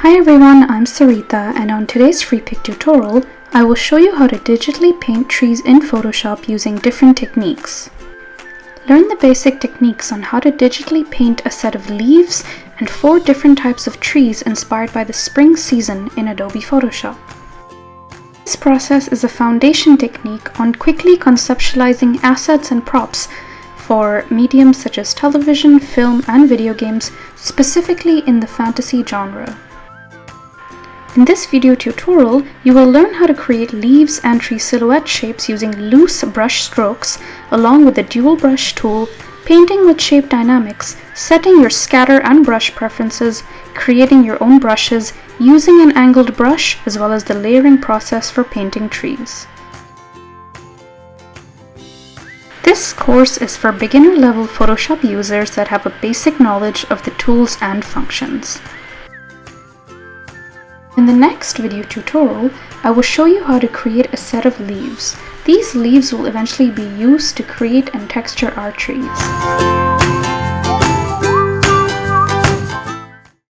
Hi everyone, I'm Sarita, and on today's Freepik tutorial, I will show you how to digitally paint trees in Photoshop using different techniques. Learn the basic techniques on how to digitally paint a set of leaves and 4 different types of trees inspired by the spring season in Adobe Photoshop. This process is a foundation technique on quickly conceptualizing assets and props for mediums such as television, film, and video games, specifically in the fantasy genre. In this video tutorial, you will learn how to create leaves and tree silhouette shapes using loose brush strokes, along with the dual brush tool, painting with shape dynamics, setting your scatter and brush preferences, creating your own brushes, using an angled brush, as well as the layering process for painting trees. This course is for beginner-level Photoshop users that have a basic knowledge of the tools and functions. In the next video tutorial, I will show you how to create a set of leaves. These leaves will eventually be used to create and texture our trees.